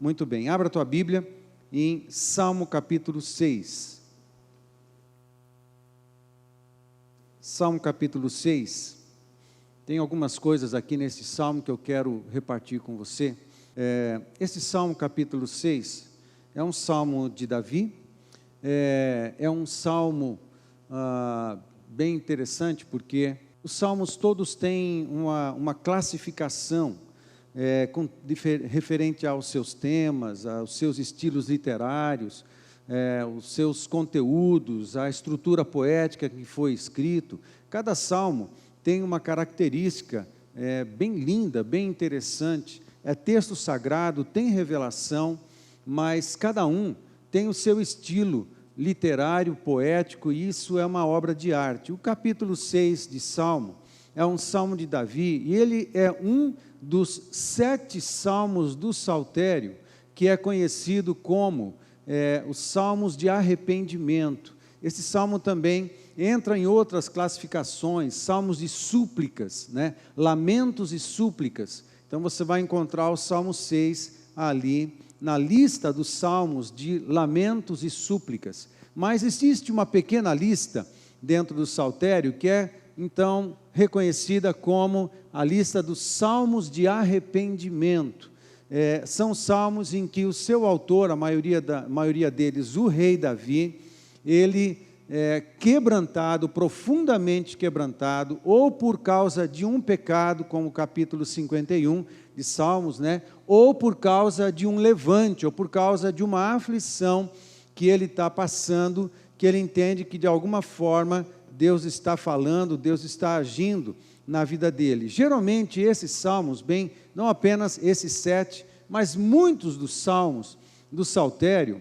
Muito bem, abra a tua Bíblia em Salmo capítulo 6. Salmo capítulo 6. Tem algumas coisas aqui nesse salmo que eu quero repartir com você. Esse salmo capítulo 6 é um salmo de Davi, é um salmo bem interessante, porque os salmos todos têm uma classificação referente aos seus temas, aos seus estilos literários, os seus conteúdos, a estrutura poética que foi escrito. Cada salmo tem uma característica bem linda, bem interessante. É texto sagrado, tem revelação, mas cada um tem o seu estilo literário, poético, e isso é uma obra de arte. O capítulo 6 de Salmo é um salmo de Davi, e ele é um dos 7 salmos do Saltério, que é conhecido como os salmos de arrependimento. Esse salmo também entra em outras classificações, salmos de súplicas, lamentos e súplicas. Então você vai encontrar o Salmo 6 ali, na lista dos salmos de lamentos e súplicas. Mas existe uma pequena lista dentro do Saltério, que é, então, reconhecida como a lista dos salmos de arrependimento. São salmos em que o seu autor, a maioria deles, o rei Davi, ele quebrantado, profundamente quebrantado, ou por causa de um pecado, como o capítulo 51 de Salmos, ou por causa de um levante, ou por causa de uma aflição que ele está passando, que ele entende que de alguma forma Deus está falando, Deus está agindo na vida dele. Geralmente esses salmos, não apenas esses 7, mas muitos dos salmos do Saltério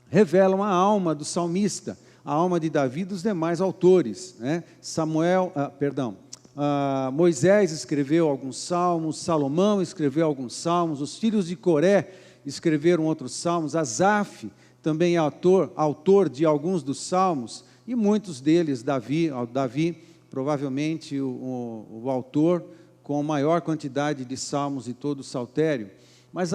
revelam a alma do salmista, a alma de Davi e dos demais autores. Moisés escreveu alguns salmos, Salomão escreveu alguns salmos, os filhos de Coré escreveram outros salmos, Asaf também é autor de alguns dos salmos, e muitos deles, Davi provavelmente o autor com maior quantidade de salmos de todo o Saltério. Mas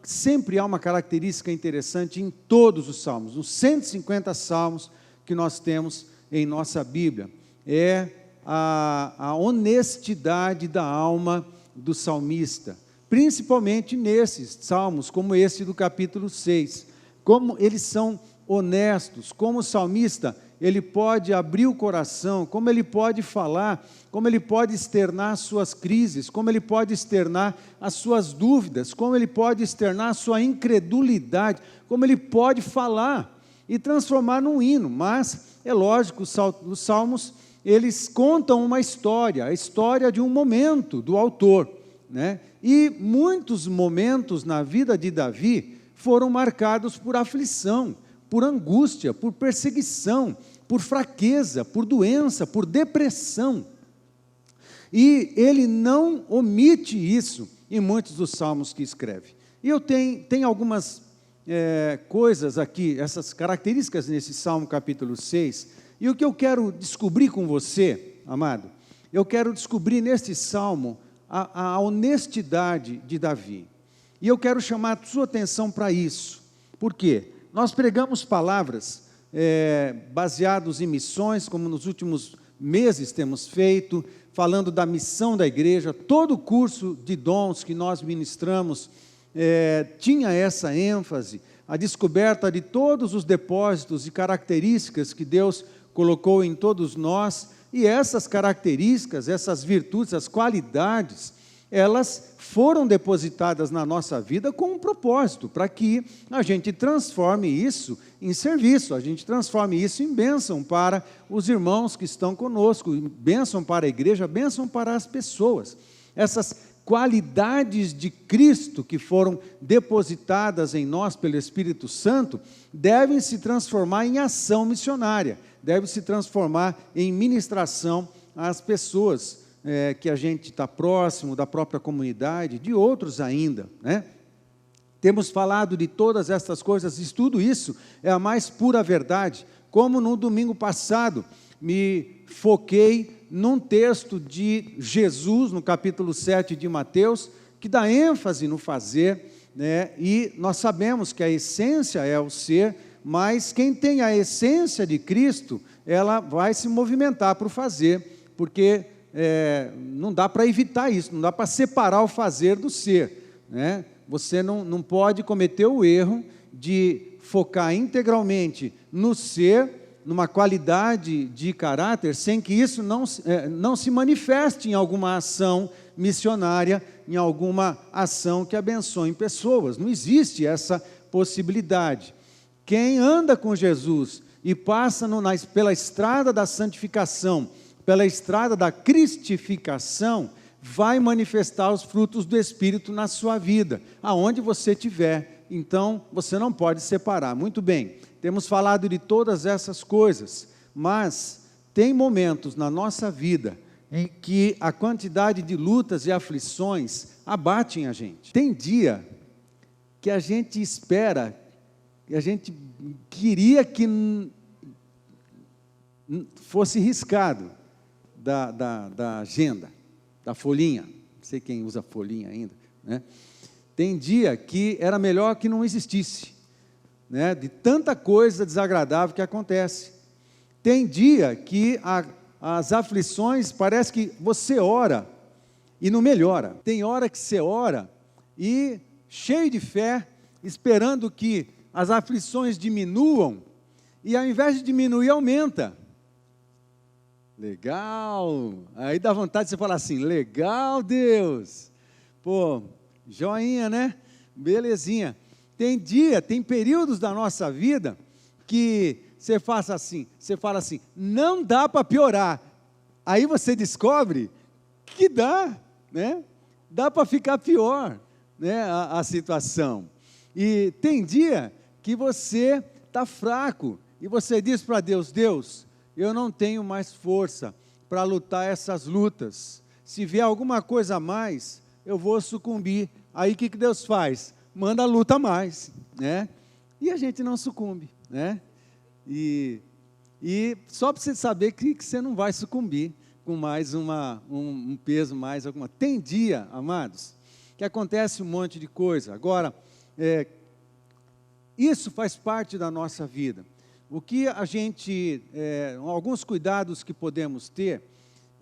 sempre há uma característica interessante em todos os salmos, nos 150 salmos que nós temos em nossa Bíblia, é a honestidade da alma do salmista, principalmente nesses salmos, como esse do capítulo 6, como eles são honestos, como o salmista, ele pode abrir o coração, como ele pode falar, como ele pode externar as suas crises, como ele pode externar as suas dúvidas, como ele pode externar a sua incredulidade, como ele pode falar e transformar num hino. Mas, é lógico, os salmos, eles contam uma história, a história de um momento do autor, E muitos momentos na vida de Davi foram marcados por aflição, por angústia, por perseguição, por fraqueza, por doença, por depressão. E ele não omite isso em muitos dos salmos que escreve. E eu tenho algumas coisas aqui, essas características nesse Salmo capítulo 6, e o que eu quero descobrir com você, amado, eu quero descobrir neste Salmo a honestidade de Davi. E eu quero chamar a sua atenção para isso. Por quê? Nós pregamos palavras baseadas em missões, como nos últimos meses temos feito, falando da missão da igreja. Todo o curso de dons que nós ministramos tinha essa ênfase, a descoberta de todos os depósitos e características que Deus colocou em todos nós, e essas características, essas virtudes, essas qualidades, elas foram depositadas na nossa vida com um propósito, para que a gente transforme isso em serviço, a gente transforme isso em bênção para os irmãos que estão conosco, bênção para a igreja, bênção para as pessoas. Essas qualidades de Cristo que foram depositadas em nós pelo Espírito Santo, devem se transformar em ação missionária, devem se transformar em ministração às pessoas que a gente está próximo, da própria comunidade, de outros ainda, Temos falado de todas essas coisas, e tudo isso é a mais pura verdade. Como no domingo passado, me foquei num texto de Jesus, no capítulo 7 de Mateus, que dá ênfase no fazer, né? E nós sabemos que a essência é o ser, mas quem tem a essência de Cristo, ela vai se movimentar para o fazer, porque não dá para evitar isso, não dá para separar o fazer do ser, né? Você não pode cometer o erro de focar integralmente no ser, numa qualidade de caráter, sem que isso não se manifeste em alguma ação missionária, em alguma ação que abençoe pessoas. Não existe essa possibilidade. Quem anda com Jesus e passa pela estrada da santificação, pela estrada da cristificação, vai manifestar os frutos do Espírito na sua vida, aonde você estiver. Então, você não pode separar. Muito bem, temos falado de todas essas coisas, mas tem momentos na nossa vida em que a quantidade de lutas e aflições abatem a gente. Tem dia que a gente espera, que a gente queria que fosse riscado da agenda, da folhinha. Não sei quem usa folhinha ainda, né? Tem dia que era melhor que não existisse, né? De tanta coisa desagradável que acontece. Tem dia que as aflições, parece que você ora e não melhora. Tem hora que você ora e cheio de fé, esperando que as aflições diminuam, e ao invés de diminuir, aumenta. Legal! Aí dá vontade de você falar assim, legal, Deus! Pô, joinha, né? Belezinha. Tem períodos da nossa vida que você fala assim, não dá para piorar. Aí você descobre que dá, né? Dá para ficar pior, né? A situação. E tem dia que você está fraco e você diz para Deus, Deus, eu não tenho mais força para lutar essas lutas. Se vier alguma coisa a mais, eu vou sucumbir. Aí o que Deus faz? Manda a luta mais, né? E a gente não sucumbe, né? E só para você saber que você não vai sucumbir com mais um peso, mais alguma. Tem dia, amados, que acontece um monte de coisa. Agora, isso faz parte da nossa vida. O que alguns cuidados que podemos ter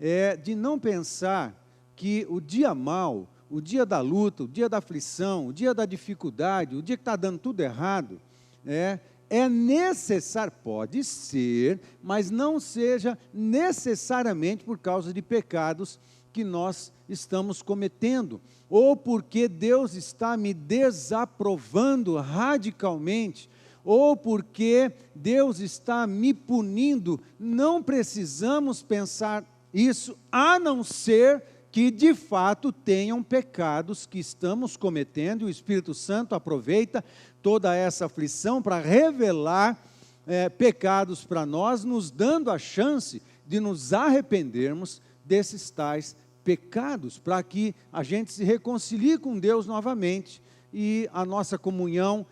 é de não pensar que o dia mau, o dia da luta, o dia da aflição, o dia da dificuldade, o dia que está dando tudo errado, é necessário, pode ser, mas não seja necessariamente por causa de pecados que nós estamos cometendo, ou porque Deus está me desaprovando radicalmente, ou porque Deus está me punindo. Não precisamos pensar isso, a não ser que de fato tenham pecados que estamos cometendo, e o Espírito Santo aproveita toda essa aflição para revelar pecados para nós, nos dando a chance de nos arrependermos desses tais pecados, para que a gente se reconcilie com Deus novamente, e a nossa comunhão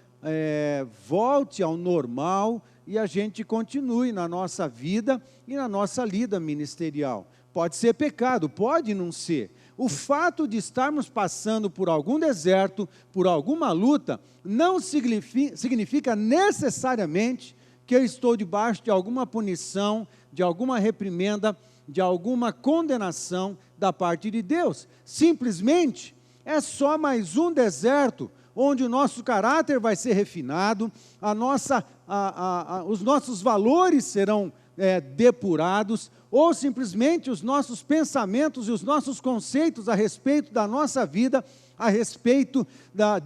volte ao normal, e a gente continue na nossa vida e na nossa lida ministerial. Pode ser pecado, pode não ser. O fato de estarmos passando por algum deserto, por alguma luta, não significa necessariamente que eu estou debaixo de alguma punição, de alguma reprimenda, de alguma condenação da parte de Deus. Simplesmente é só mais um deserto onde o nosso caráter vai ser refinado, os nossos valores serão depurados, ou simplesmente os nossos pensamentos e os nossos conceitos a respeito da nossa vida, a respeito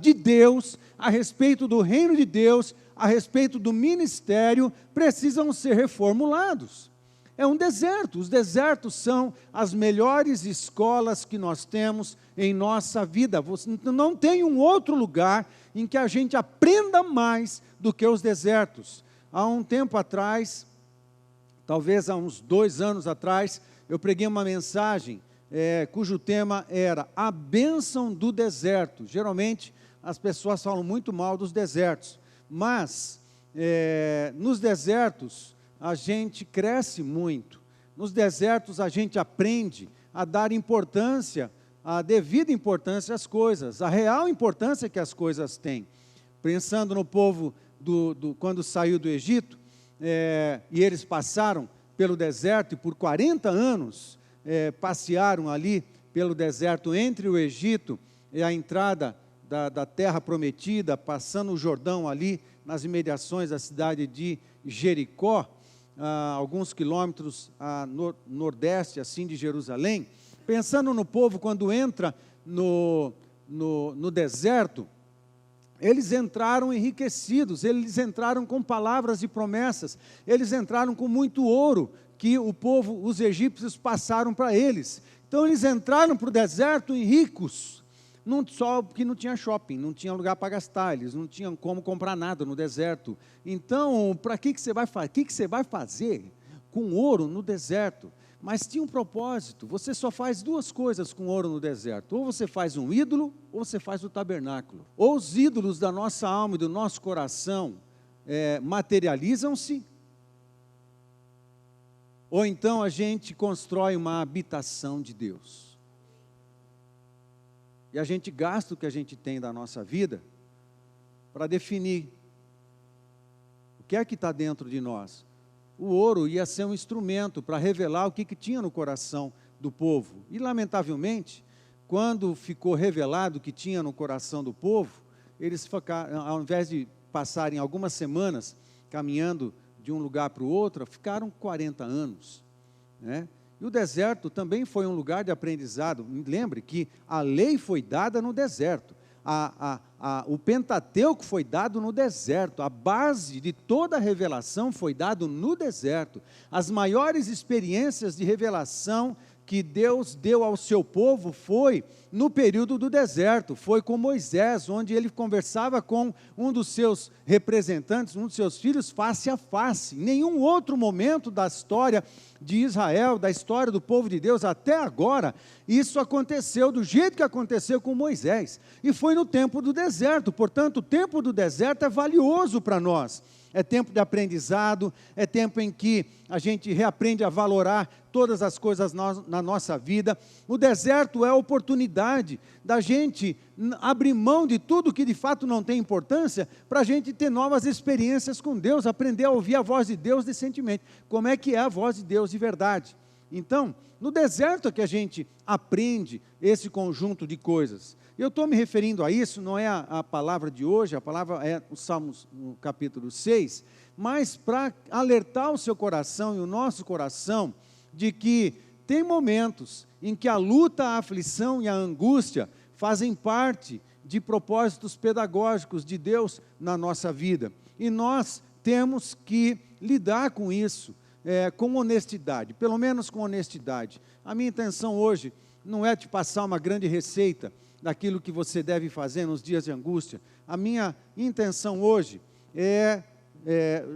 de Deus, a respeito do reino de Deus, a respeito do ministério, precisam ser reformulados. É um deserto. Os desertos são as melhores escolas que nós temos em nossa vida. Não tem um outro lugar em que a gente aprenda mais do que os desertos. Há um tempo atrás, talvez há uns 2 anos atrás, eu preguei uma mensagem cujo tema era a bênção do deserto. Geralmente as pessoas falam muito mal dos desertos, mas nos desertos a gente cresce muito. Nos desertos a gente aprende a dar importância a devida importância às coisas, a real importância que as coisas têm. Pensando no povo quando saiu do Egito, e eles passaram pelo deserto, e por 40 anos passearam ali pelo deserto entre o Egito e a entrada da terra prometida, passando o Jordão ali, nas imediações da cidade de Jericó, alguns quilômetros a nordeste assim de Jerusalém. Pensando no povo quando entra no deserto, eles entraram enriquecidos, eles entraram com palavras e promessas, eles entraram com muito ouro que os egípcios passaram para eles. Então eles entraram para o deserto ricos, só porque não tinha shopping, não tinha lugar para gastar, eles não tinham como comprar nada no deserto. Então, para que você vai fazer com ouro no deserto? Mas tinha um propósito. Você só faz duas coisas com ouro no deserto: ou você faz um ídolo, ou você faz o tabernáculo. Ou os ídolos da nossa alma e do nosso coração materializam-se, ou então a gente constrói uma habitação de Deus. E a gente gasta o que a gente tem da nossa vida para definir o que é que está dentro de nós. O ouro ia ser um instrumento para revelar o que tinha no coração do povo. E, lamentavelmente, quando ficou revelado o que tinha no coração do povo, eles ficaram, ao invés de passarem algumas semanas caminhando de um lugar para o outro, ficaram 40 anos, né? E o deserto também foi um lugar de aprendizado. Lembre que a lei foi dada no deserto. O Pentateuco foi dado no deserto, a base de toda a revelação foi dado no deserto. As maiores experiências de revelação que Deus deu ao seu povo foi no período do deserto, foi com Moisés, onde ele conversava com um dos seus representantes, um dos seus filhos, face a face. Em nenhum outro momento da história de Israel, da história do povo de Deus até agora, isso aconteceu do jeito que aconteceu com Moisés, e foi no tempo do deserto. Portanto, o tempo do deserto é valioso para nós, é tempo de aprendizado, é tempo em que a gente reaprende a valorar todas as coisas na nossa vida. O deserto é a oportunidade da gente abrir mão de tudo que de fato não tem importância, para a gente ter novas experiências com Deus, aprender a ouvir a voz de Deus decentemente. Como é que é a voz de Deus de verdade? Então, no deserto é que a gente aprende esse conjunto de coisas. Eu estou me referindo a isso, não é a palavra de hoje, a palavra é o Salmos, no capítulo 6, mas para alertar o seu coração e o nosso coração de que tem momentos em que a luta, a aflição e a angústia fazem parte de propósitos pedagógicos de Deus na nossa vida. E nós temos que lidar com isso, com honestidade, pelo menos com honestidade. A minha intenção hoje não é te passar uma grande receita daquilo que você deve fazer nos dias de angústia. A minha intenção hoje é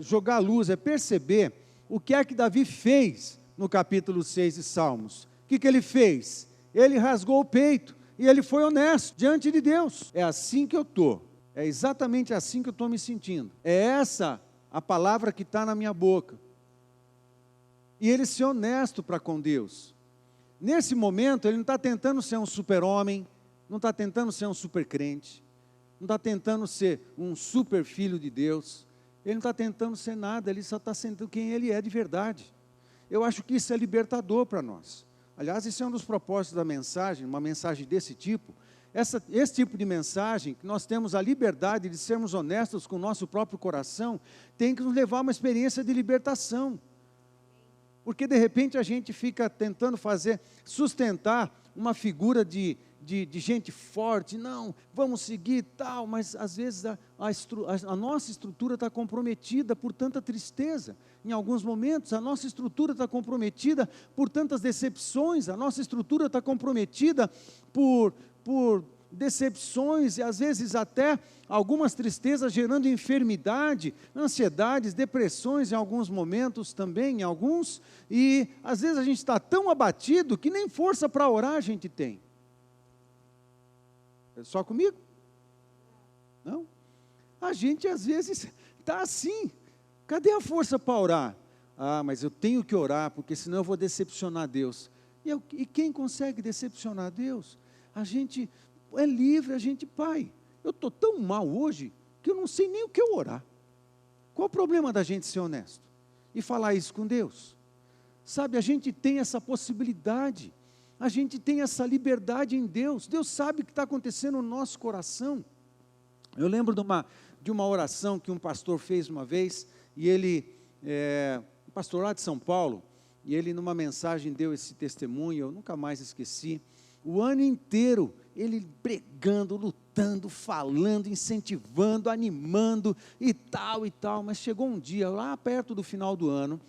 jogar luz, é perceber o que é que Davi fez no capítulo 6 de Salmos. O que ele fez? Ele rasgou o peito e ele foi honesto diante de Deus. É assim que eu estou, é exatamente assim que eu estou me sentindo. É essa a palavra que está na minha boca. E ele ser honesto para com Deus. Nesse momento, ele não está tentando ser um super-homem, não está tentando ser um super-crente, não está tentando ser um super-filho de Deus, ele não está tentando ser nada, ele só está sendo quem ele é de verdade. Eu acho que isso é libertador para nós. Aliás, esse é um dos propósitos da mensagem, uma mensagem desse tipo. Esse tipo de mensagem, que nós temos a liberdade de sermos honestos com o nosso próprio coração, tem que nos levar a uma experiência de libertação. Porque de repente a gente fica tentando sustentar uma figura de gente forte, não, vamos seguir tal, mas às vezes a nossa estrutura está comprometida por tanta tristeza. Em alguns momentos a nossa estrutura está comprometida por tantas decepções, a nossa estrutura está comprometida por decepções e às vezes até algumas tristezas gerando enfermidade, ansiedades, depressões em alguns momentos também, em alguns, e às vezes a gente está tão abatido que nem força para orar a gente tem. É só comigo? Não? A gente às vezes está assim, cadê a força para orar? Ah, mas eu tenho que orar, porque senão eu vou decepcionar Deus. E quem consegue decepcionar Deus? A gente é livre, pai, eu estou tão mal hoje que eu não sei nem o que eu orar. Qual o problema da gente ser honesto e falar isso com Deus? Sabe, a gente tem essa possibilidade, a gente tem essa liberdade em Deus. Deus sabe o que está acontecendo no nosso coração. Eu lembro de uma oração que um pastor fez uma vez, e ele, um pastor lá de São Paulo, e ele numa mensagem deu esse testemunho, eu nunca mais esqueci. O ano inteiro, ele pregando, lutando, falando, incentivando, animando e tal, mas chegou um dia, lá perto do final do ano,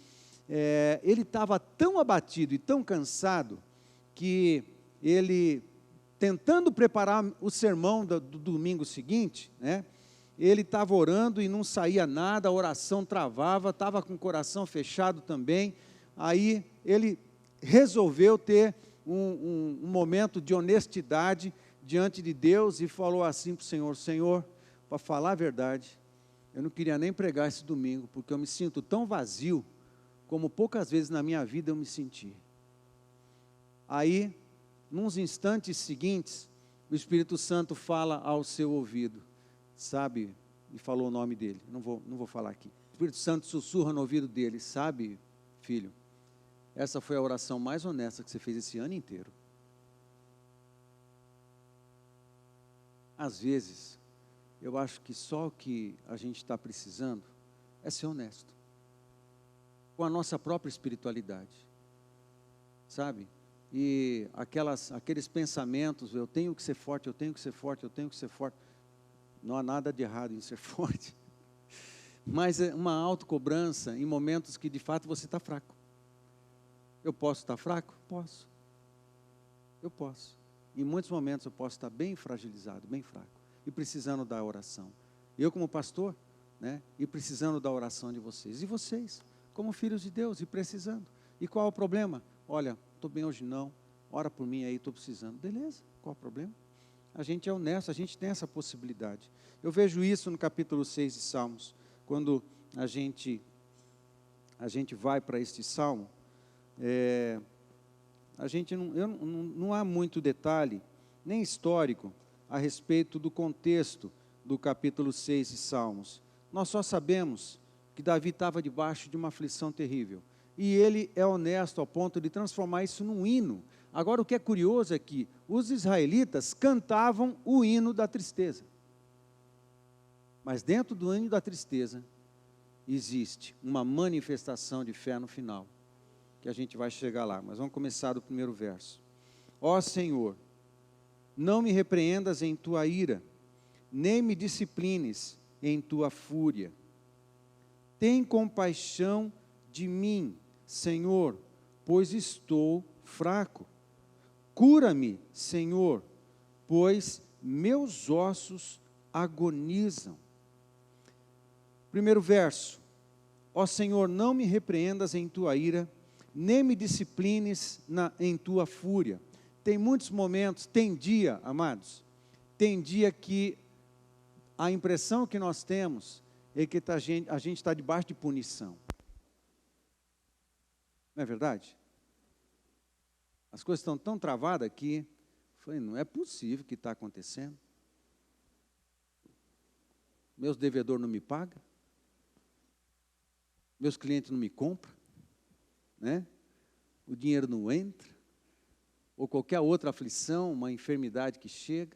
ele estava tão abatido e tão cansado, que ele, tentando preparar o sermão do domingo seguinte, né, ele estava orando e não saía nada, a oração travava, estava com o coração fechado também. Aí ele resolveu ter um momento de honestidade diante de Deus e falou assim para o Senhor: Senhor, para falar a verdade, eu não queria nem pregar esse domingo, porque eu me sinto tão vazio, como poucas vezes na minha vida eu me senti. Aí, nos instantes seguintes, o Espírito Santo fala ao seu ouvido, sabe, e falou o nome dele, não vou falar aqui. O Espírito Santo sussurra no ouvido dele: sabe, filho, essa foi a oração mais honesta que você fez esse ano inteiro. Às vezes, eu acho que só o que a gente está precisando é ser honesto com a nossa própria espiritualidade, sabe? E aqueles pensamentos: eu tenho que ser forte, eu tenho que ser forte, eu tenho que ser forte. Não há nada de errado em ser forte, mas é uma autocobrança em momentos que de fato você está fraco. Eu posso estar fraco? Posso. Eu posso. Em muitos momentos eu posso estar bem fragilizado, bem fraco, e precisando da oração. Eu como pastor, né, e precisando da oração de vocês. E vocês, como filhos de Deus, e precisando. E qual é o problema? Olha, estou bem hoje não, ora por mim aí, estou precisando. Beleza, qual é o problema? A gente é honesto, a gente tem essa possibilidade. Eu vejo isso no capítulo 6 de Salmos, quando a gente vai para este salmo. Não há muito detalhe, nem histórico, a respeito do contexto do capítulo 6 de Salmos. Nós só sabemos que Davi estava debaixo de uma aflição terrível, e ele é honesto ao ponto de transformar isso num hino. Agora, o que é curioso é que os israelitas cantavam o hino da tristeza, mas dentro do hino da tristeza existe uma manifestação de fé no final, que a gente vai chegar lá, mas vamos começar do primeiro verso. Ó Senhor, não me repreendas em tua ira, nem me disciplines em tua fúria. Tem compaixão de mim, Senhor, pois estou fraco. Cura-me, Senhor, pois meus ossos agonizam. Primeiro verso. Ó Senhor, não me repreendas em tua ira, nem me disciplines em tua fúria. Tem muitos momentos, tem dia, amados, tem dia que a impressão que nós temos é que a gente está debaixo de punição. Não é verdade? As coisas estão tão travadas que, não é possível que está acontecendo. Meus devedores não me pagam, meus clientes não me compram, né? O dinheiro não entra, ou qualquer outra aflição, uma enfermidade que chega.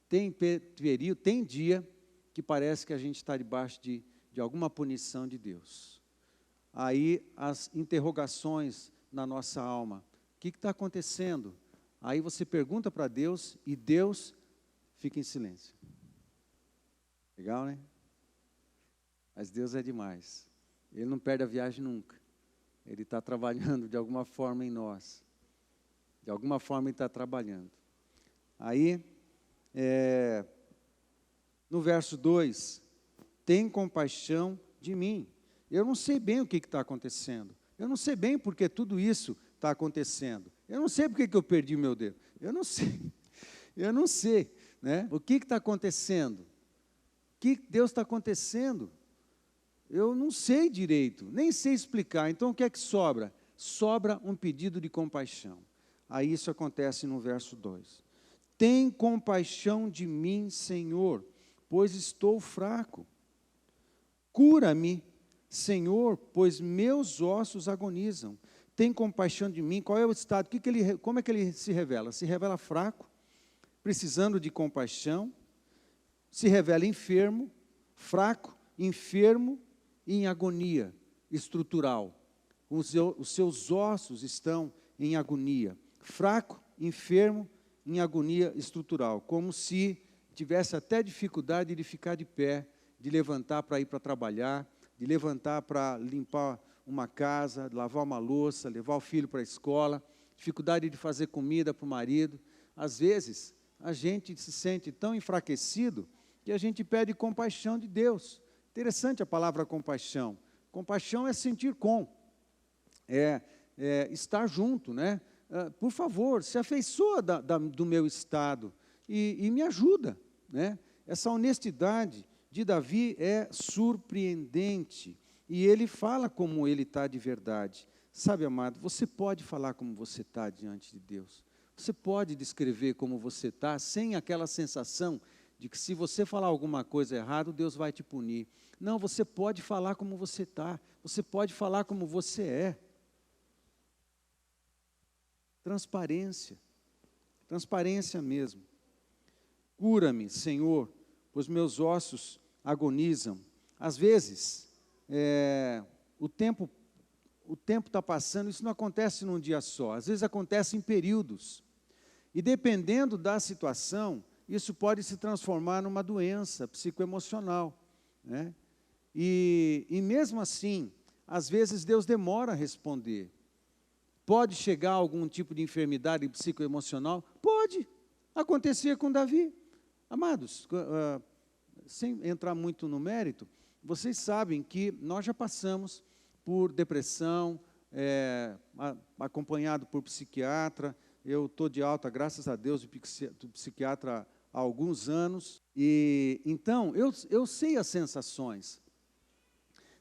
Tem período, tem dia que parece que a gente está debaixo de alguma punição de Deus. Aí as interrogações na nossa alma: o que está acontecendo? Aí você pergunta para Deus e Deus fica em silêncio. Legal, né? Mas Deus é demais. Ele não perde a viagem nunca. Ele está trabalhando de alguma forma em nós. De alguma forma Ele está trabalhando. Aí, no verso 2, tem compaixão de mim. Eu não sei bem o que está acontecendo. Eu não sei bem porque tudo isso está acontecendo. Eu não sei porque que eu perdi meu dedo. Eu não sei. Eu não sei, né? O que está acontecendo? O que Deus está acontecendo? Eu não sei direito, nem sei explicar. Então o que é que sobra? Sobra um pedido de compaixão. Aí isso acontece no verso 2. Tem compaixão de mim, Senhor, pois estou fraco. Cura-me, Senhor, pois meus ossos agonizam. Tem compaixão de mim. Qual é o estado? Como é que ele se revela? Se revela fraco, precisando de compaixão, se revela enfermo, fraco, enfermo e em agonia estrutural. Os seus ossos estão em agonia. Fraco, enfermo, em agonia estrutural. Como se tivesse até dificuldade de ficar de pé, de levantar para ir para trabalhar, de levantar para limpar uma casa, lavar uma louça, levar o filho para a escola, dificuldade de fazer comida para o marido. Às vezes, a gente se sente tão enfraquecido que a gente pede compaixão de Deus. Interessante a palavra compaixão. Compaixão é sentir com, estar junto, né? Por favor, se afeiçoa do meu estado e me ajuda, né? Essa honestidade de Davi é surpreendente e ele fala como ele está de verdade. Sabe, amado, você pode falar como você está diante de Deus. Você pode descrever como você está sem aquela sensação de que se você falar alguma coisa errada, Deus vai te punir. Não, você pode falar como você está. Você pode falar como você é. Transparência. Transparência mesmo. Cura-me, Senhor, pois meus ossos agonizam. Às vezes, o tempo está passando, isso não acontece num dia só. Às vezes acontece em períodos. E dependendo da situação, isso pode se transformar numa doença psicoemocional, né? E mesmo assim, às vezes Deus demora a responder. Pode chegar algum tipo de enfermidade psicoemocional? Pode acontecer com Davi. Amados, sem entrar muito no mérito, vocês sabem que nós já passamos por depressão, acompanhado por psiquiatra. Eu estou de alta, graças a Deus, do psiquiatra há alguns anos. E então, eu sei as sensações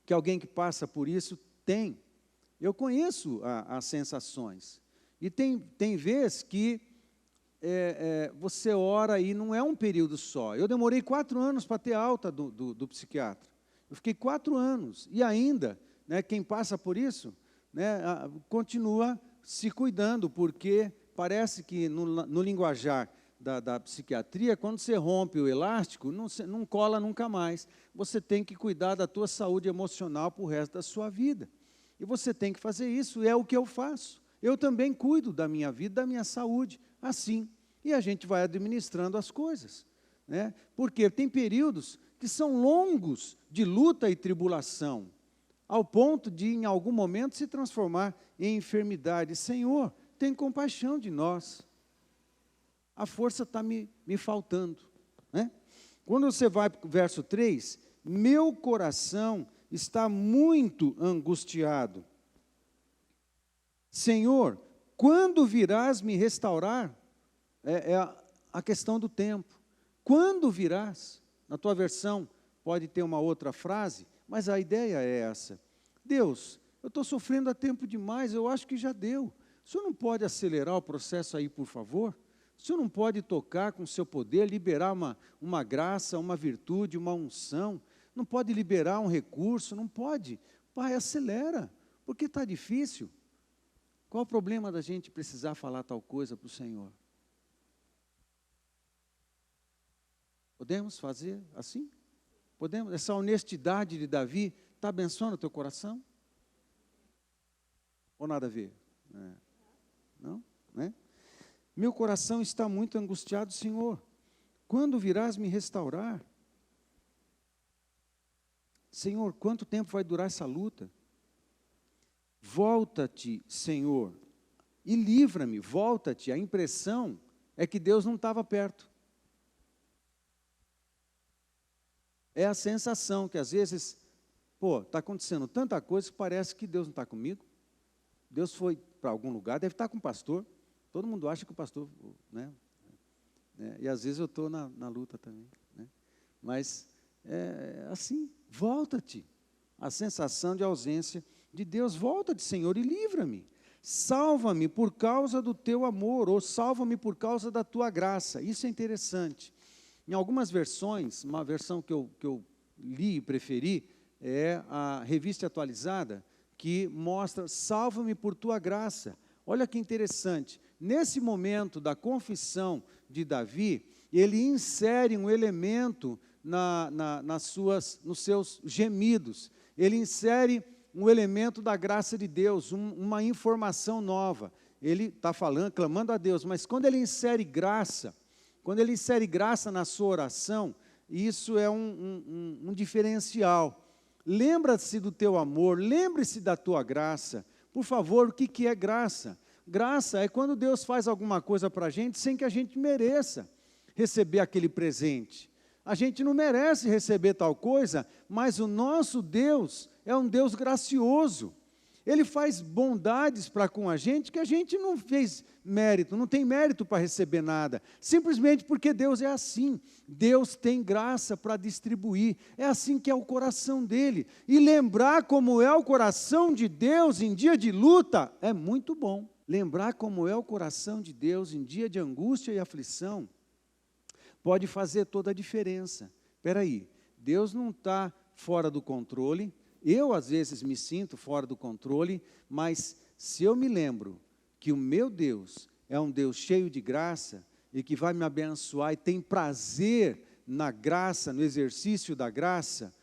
que alguém que passa por isso tem. Eu conheço as sensações. E tem vezes que você ora e não é um período só. Eu demorei 4 anos para ter alta do psiquiatra. Eu fiquei 4 anos. E ainda, né, quem passa por isso, né, continua se cuidando, porque parece que no linguajar da psiquiatria, quando você rompe o elástico, não cola nunca mais. Você tem que cuidar da tua saúde emocional para o resto da sua vida. E você tem que fazer isso, e é o que eu faço. Eu também cuido da minha vida, da minha saúde, assim. E a gente vai administrando as coisas, né? Porque tem períodos que são longos de luta e tribulação, ao ponto de, em algum momento, se transformar em enfermidade. Senhor, tem compaixão de nós. A força está me faltando, né? Quando você vai para o verso 3, meu coração está muito angustiado. Senhor, quando virás me restaurar? É a questão do tempo. Quando virás? Na tua versão pode ter uma outra frase, mas a ideia é essa. Deus, eu estou sofrendo há tempo demais, eu acho que já deu. O senhor não pode acelerar o processo aí, por favor? O senhor não pode tocar com o seu poder, liberar uma graça, uma virtude, uma unção? Não pode liberar um recurso? Não pode. Pai, acelera, porque está difícil. Qual o problema da gente precisar falar tal coisa para o Senhor? Podemos fazer assim? Podemos? Essa honestidade de Davi está abençoando o teu coração? Ou nada a ver? Não? Né? Meu coração está muito angustiado, Senhor. Quando virás me restaurar? Senhor, quanto tempo vai durar essa luta? Volta-te, Senhor, e livra-me, volta-te. A impressão é que Deus não estava perto. É a sensação que às vezes, está acontecendo tanta coisa que parece que Deus não está comigo. Deus foi para algum lugar, deve estar com o pastor. Todo mundo acha que o pastor, né? E às vezes eu estou na luta também, né? Mas assim, volta-te. A sensação de ausência de Deus, volta-te, Senhor, e livra-me. Salva-me por causa do teu amor, ou salva-me por causa da tua graça. Isso é interessante. Em algumas versões, uma versão que eu li e preferi, é a Revista Atualizada, que mostra, salva-me por tua graça. Olha que interessante, nesse momento da confissão de Davi, ele insere um elemento nos seus gemidos, ele insere um elemento da graça de Deus, uma informação nova. Ele está falando, clamando a Deus, mas quando ele insere graça na sua oração, isso é um diferencial. Lembra-se do teu amor, lembre-se da tua graça. Por favor, o que é graça? Graça é quando Deus faz alguma coisa para a gente sem que a gente mereça receber aquele presente. A gente não merece receber tal coisa, mas o nosso Deus é um Deus gracioso. Ele faz bondades para com a gente que a gente não fez mérito, não tem mérito para receber nada, simplesmente porque Deus é assim. Deus tem graça para distribuir, é assim que é o coração dele. E lembrar como é o coração de Deus em dia de luta é muito bom. Lembrar como é o coração de Deus em dia de angústia e aflição pode fazer toda a diferença. Espera aí, Deus não está fora do controle. Eu, às vezes, me sinto fora do controle, mas se eu me lembro que o meu Deus é um Deus cheio de graça e que vai me abençoar e tem prazer na graça, no exercício da graça,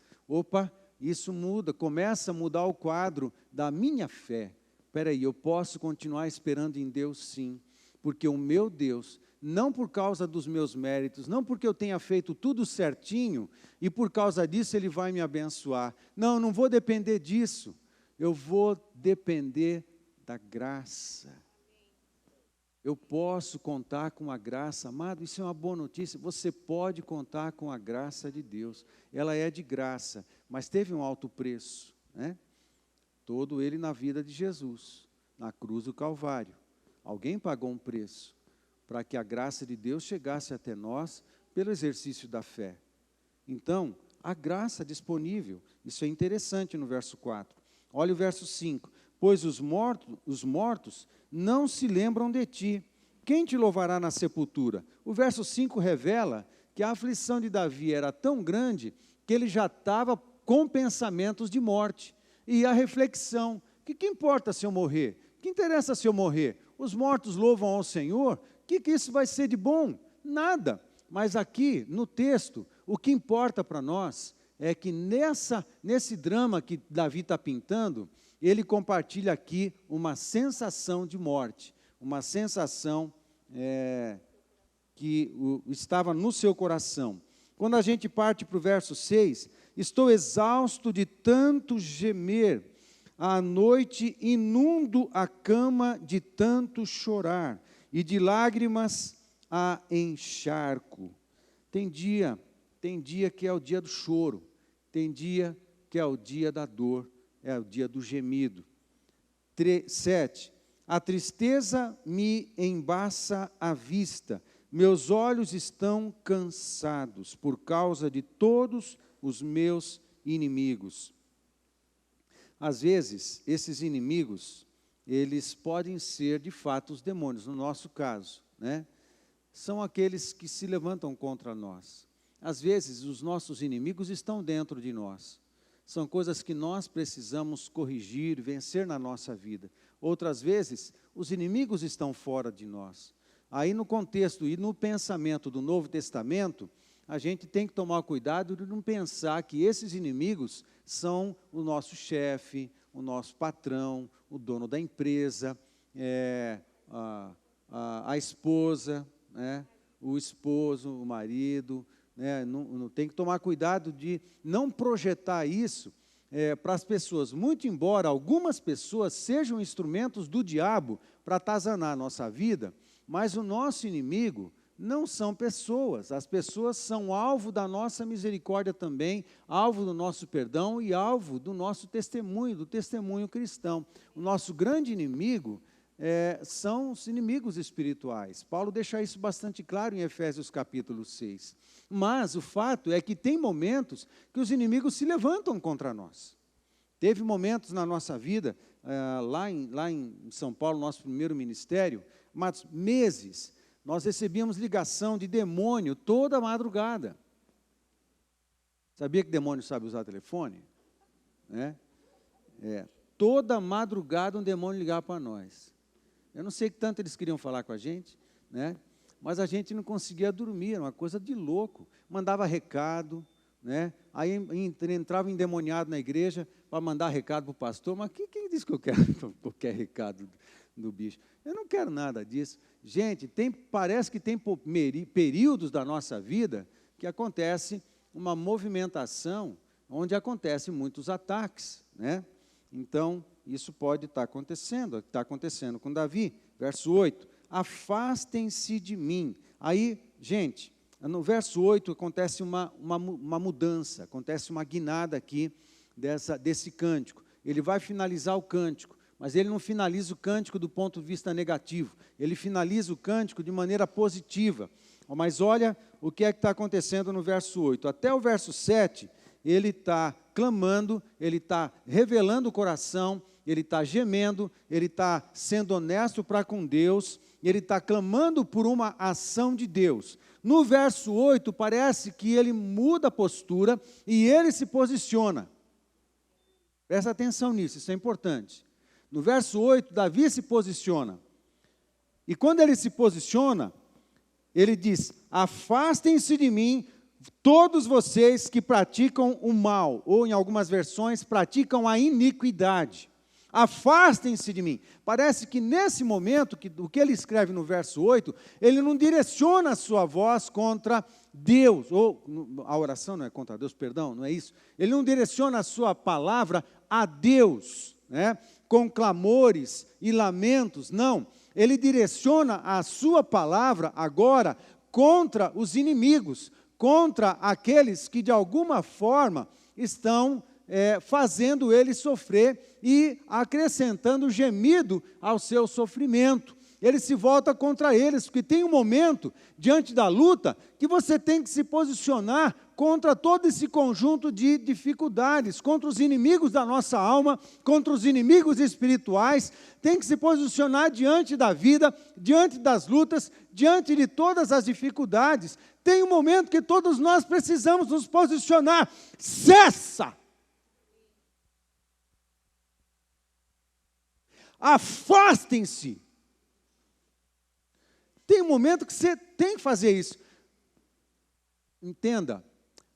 isso muda, começa a mudar o quadro da minha fé. Espera aí, eu posso continuar esperando em Deus sim, porque o meu Deus, não por causa dos meus méritos, não porque eu tenha feito tudo certinho, e por causa disso Ele vai me abençoar. Não vou depender disso, eu vou depender da graça. Eu posso contar com a graça, amado, isso é uma boa notícia, você pode contar com a graça de Deus, ela é de graça, mas teve um alto preço, né? Todo ele na vida de Jesus, na cruz do Calvário. Alguém pagou um preço para que a graça de Deus chegasse até nós pelo exercício da fé. Então, a graça disponível, isso é interessante no verso 4. Olha o verso 5. Pois os mortos não se lembram de ti. Quem te louvará na sepultura? O verso 5 revela que a aflição de Davi era tão grande que ele já estava com pensamentos de morte. E a reflexão, que importa se eu morrer? O que interessa se eu morrer? Os mortos louvam ao Senhor? O que isso vai ser de bom? Nada. Mas aqui, no texto, o que importa para nós é que nesse drama que Davi está pintando, ele compartilha aqui uma sensação de morte, uma sensação que estava no seu coração. Quando a gente parte para o verso 6, estou exausto de tanto gemer, à noite inundo a cama de tanto chorar, e de lágrimas a encharco. Tem dia que é o dia do choro, tem dia que é o dia da dor, é o dia do gemido. 7. A tristeza me embaça a vista, meus olhos estão cansados por causa de todos os meus inimigos. Às vezes, esses inimigos, eles podem ser de fato os demônios, no nosso caso, né? São aqueles que se levantam contra nós. Às vezes, os nossos inimigos estão dentro de nós. São coisas que nós precisamos corrigir, vencer na nossa vida. Outras vezes, os inimigos estão fora de nós. Aí, no contexto e no pensamento do Novo Testamento, a gente tem que tomar cuidado de não pensar que esses inimigos são o nosso chefe, o nosso patrão, o dono da empresa, a esposa, né, o esposo, o marido, né, não tem que tomar cuidado de não projetar isso para as pessoas, muito embora algumas pessoas sejam instrumentos do diabo para atazanar a nossa vida, mas o nosso inimigo não são pessoas, as pessoas são alvo da nossa misericórdia também, alvo do nosso perdão e alvo do nosso testemunho, do testemunho cristão. O nosso grande inimigo são os inimigos espirituais. Paulo deixa isso bastante claro em Efésios capítulo 6. Mas o fato é que tem momentos que os inimigos se levantam contra nós. Teve momentos na nossa vida, lá em São Paulo, nosso primeiro ministério, mas meses, nós recebíamos ligação de demônio toda madrugada. Sabia que demônio sabe usar telefone? Toda madrugada um demônio ligava para nós. Eu não sei que tanto eles queriam falar com a gente, mas a gente não conseguia dormir, era uma coisa de louco. Mandava recado, aí entrava endemoniado na igreja para mandar recado para o pastor. Mas quem disse que eu quero qualquer recado do bicho? Eu não quero nada disso. Gente, parece que tem períodos da nossa vida que acontece uma movimentação onde acontecem muitos ataques, Então, isso pode estar acontecendo, está acontecendo com Davi. Verso 8, afastem-se de mim. Aí, gente, no verso 8 acontece uma mudança, acontece uma guinada aqui desse cântico. Ele vai finalizar o cântico, mas ele não finaliza o cântico do ponto de vista negativo, ele finaliza o cântico de maneira positiva. Mas olha o que é que está acontecendo no verso 8. Até o verso 7, ele está clamando, ele está revelando o coração, ele está gemendo, ele está sendo honesto para com Deus, ele está clamando por uma ação de Deus. No verso 8, parece que ele muda a postura e ele se posiciona. Presta atenção nisso, isso é importante. No verso 8, Davi se posiciona. E quando ele se posiciona, ele diz: afastem-se de mim, todos vocês que praticam o mal, ou em algumas versões, praticam a iniquidade. Afastem-se de mim. Parece que nesse momento, o que ele escreve no verso 8, ele não direciona a sua voz contra Deus, ou a oração não é contra Deus, perdão, não é isso. Ele não direciona a sua palavra a Deus, com clamores e lamentos, não. Ele direciona a sua palavra agora contra os inimigos, contra aqueles que de alguma forma estão fazendo ele sofrer e acrescentando gemido ao seu sofrimento. Ele se volta contra eles, porque tem um momento, diante da luta, que você tem que se posicionar contra todo esse conjunto de dificuldades, contra os inimigos da nossa alma, contra os inimigos espirituais, tem que se posicionar diante da vida, diante das lutas, diante de todas as dificuldades. Tem um momento que todos nós precisamos nos posicionar. Cessa! Afastem-se! Tem um momento que você tem que fazer isso. Entenda,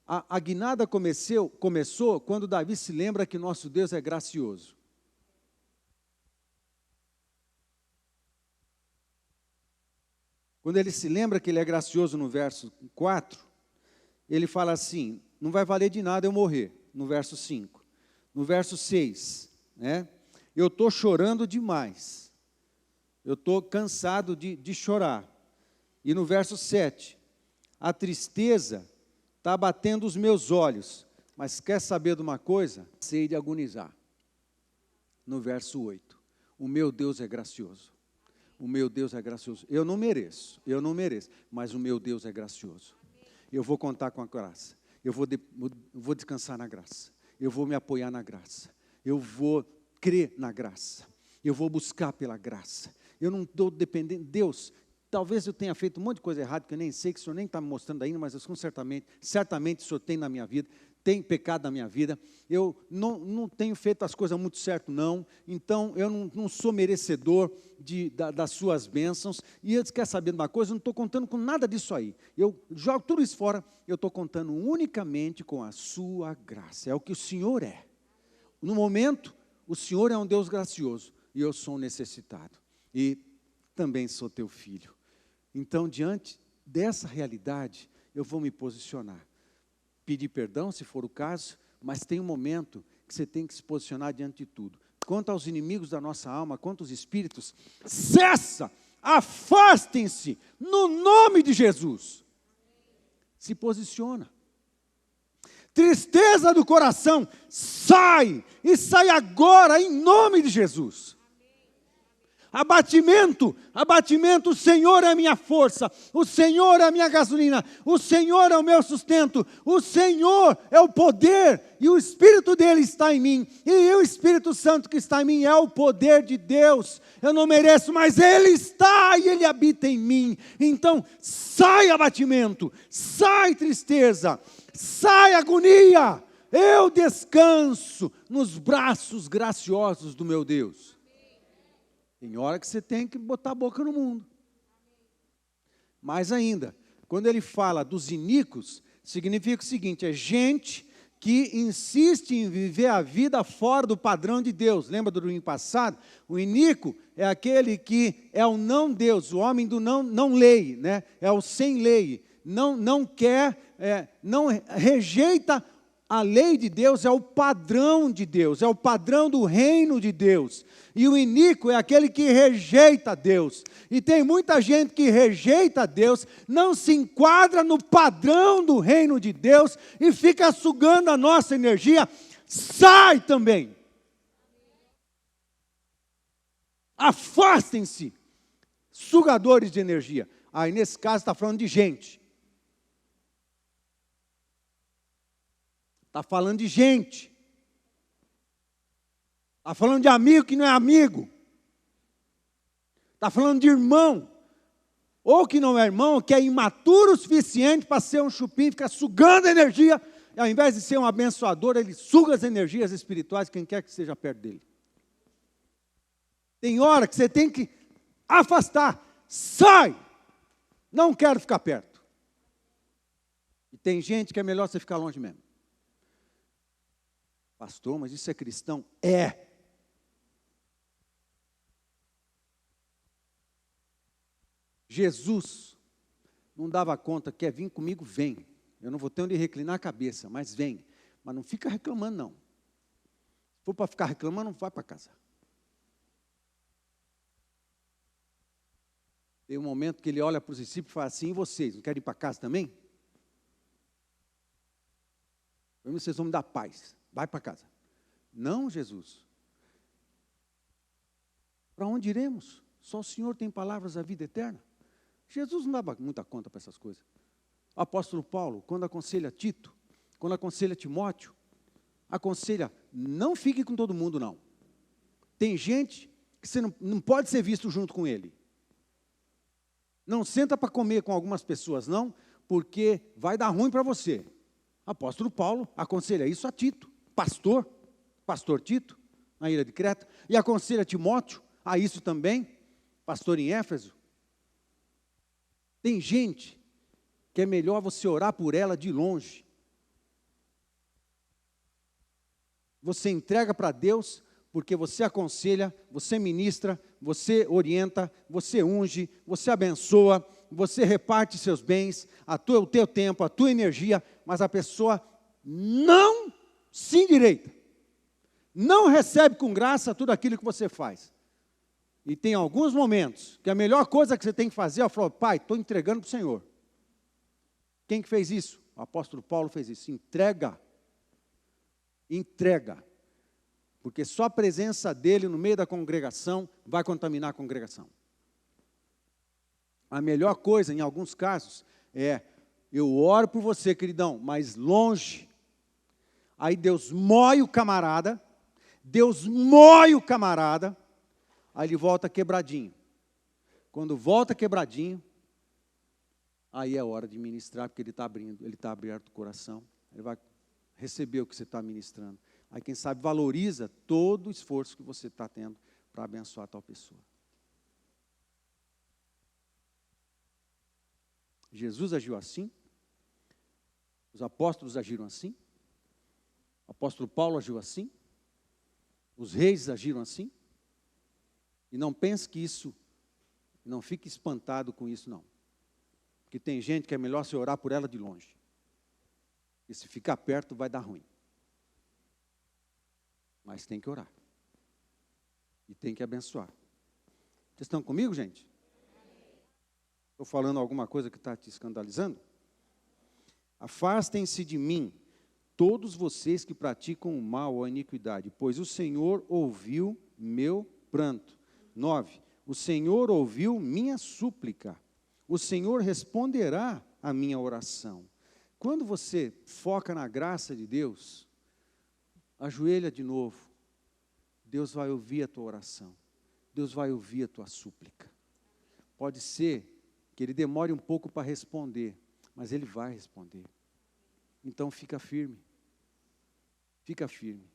a guinada começou quando Davi se lembra que nosso Deus é gracioso. Quando ele se lembra que ele é gracioso no verso 4, ele fala assim: não vai valer de nada eu morrer, no verso 5. No verso 6, eu estou chorando demais. Eu estou cansado de chorar. E no verso 7, a tristeza está batendo os meus olhos. Mas quer saber de uma coisa? Sei de agonizar. No verso 8, o meu Deus é gracioso. O meu Deus é gracioso. Eu não mereço, mas o meu Deus é gracioso. Eu vou contar com a graça. Eu vou descansar na graça. Eu vou me apoiar na graça. Eu vou crer na graça. Eu vou buscar pela graça. Eu não estou dependendo. Deus, talvez eu tenha feito um monte de coisa errada que eu nem sei, que o Senhor nem está me mostrando ainda, mas certamente o Senhor tem na minha vida, tem pecado na minha vida. Eu não tenho feito as coisas muito certo, não. Então, eu não sou merecedor das suas bênçãos. E eu quer saber de uma coisa? Eu não estou contando com nada disso aí. Eu jogo tudo isso fora. Eu estou contando unicamente com a sua graça. É o que o Senhor é. No momento, o Senhor é um Deus gracioso e eu sou um necessitado. E também sou teu filho. Então, diante dessa realidade, eu vou me posicionar. Pedir perdão, se for o caso, mas tem um momento que você tem que se posicionar diante de tudo. Quanto aos inimigos da nossa alma, quanto aos espíritos, cessa, afastem-se, no nome de Jesus. Se posiciona. Tristeza do coração, sai, e sai agora, em nome de Jesus. Abatimento, abatimento, o Senhor é a minha força, o Senhor é a minha gasolina, o Senhor é o meu sustento, o Senhor é o poder, e o Espírito dele está em mim, e o Espírito Santo que está em mim é o poder de Deus. Eu não mereço, mas Ele está e Ele habita em mim. Então, sai abatimento, sai tristeza, sai agonia. Eu descanso nos braços graciosos do meu Deus. Tem hora que você tem que botar a boca no mundo. Mais ainda, quando ele fala dos iníquos, significa o seguinte, é gente que insiste em viver a vida fora do padrão de Deus. Lembra do domingo passado? O iníquo é aquele que é o não Deus, o homem do não lei, né? É o sem lei, não quer, não rejeita a lei de Deus, é o padrão de Deus, é o padrão do reino de Deus. E o iníquo é aquele que rejeita Deus. E tem muita gente que rejeita Deus, não se enquadra no padrão do reino de Deus e fica sugando a nossa energia. Sai também. Afastem-se, sugadores de energia. Aí nesse caso está falando de gente. Está falando de gente. Está falando de amigo que não é amigo. Está falando de irmão. Ou que não é irmão, que é imaturo o suficiente para ser um chupim, ficar sugando energia. E ao invés de ser um abençoador, ele suga as energias espirituais, quem quer que esteja perto dele. Tem hora que você tem que afastar. Sai! Não quero ficar perto. E tem gente que é melhor você ficar longe mesmo. Pastor, mas isso é cristão? É. Jesus não dava conta, quer vir comigo, vem. Eu não vou ter onde reclinar a cabeça, mas vem. Mas não fica reclamando, não. Se for para ficar reclamando, não vai para casa. Tem um momento que ele olha para os discípulos e fala assim, e vocês, não querem ir para casa também? Vocês vão me dar paz. Vai para casa. Não, Jesus. Para onde iremos? Só o Senhor tem palavras da vida eterna. Jesus não dava muita conta para essas coisas. O apóstolo Paulo, quando aconselha Tito, quando aconselha Timóteo, aconselha, não fique com todo mundo, não. Tem gente que você não pode ser visto junto com ele. Não senta para comer com algumas pessoas, não, porque vai dar ruim para você. Apóstolo Paulo aconselha isso a Tito, pastor Tito, na ilha de Creta, e aconselha Timóteo a isso também, pastor em Éfeso. Tem gente que é melhor você orar por ela de longe. Você entrega para Deus, porque você aconselha, você ministra, você orienta, você unge, você abençoa, você reparte seus bens, o teu tempo, a tua energia, mas a pessoa não se endireita, não recebe com graça tudo aquilo que você faz. E tem alguns momentos que a melhor coisa que você tem que fazer é falar, pai, estou entregando para o Senhor. Quem que fez isso? O apóstolo Paulo fez isso. Entrega. Porque só a presença dele no meio da congregação vai contaminar a congregação. A melhor coisa, em alguns casos, é, eu oro por você, queridão, mas longe. Aí Deus moe o camarada, aí ele volta quebradinho. Quando volta quebradinho, aí é hora de ministrar, porque ele está aberto o coração, ele vai receber o que você está ministrando. Aí quem sabe valoriza todo o esforço que você está tendo para abençoar tal pessoa. Jesus agiu assim, os apóstolos agiram assim, o apóstolo Paulo agiu assim, os reis agiram assim, e não pense que isso, não fique espantado com isso não, porque tem gente que é melhor você orar por ela de longe, e se ficar perto vai dar ruim, mas tem que orar, e tem que abençoar. Vocês estão comigo, gente? Estou falando alguma coisa que está te escandalizando? Afastem-se de mim, todos vocês que praticam o mal ou a iniquidade, pois o Senhor ouviu meu pranto. 9. O Senhor ouviu minha súplica. O Senhor responderá a minha oração. Quando você foca na graça de Deus, ajoelha de novo. Deus vai ouvir a tua oração. Deus vai ouvir a tua súplica. Pode ser que Ele demore um pouco para responder, mas Ele vai responder. Então fica firme. Fica firme.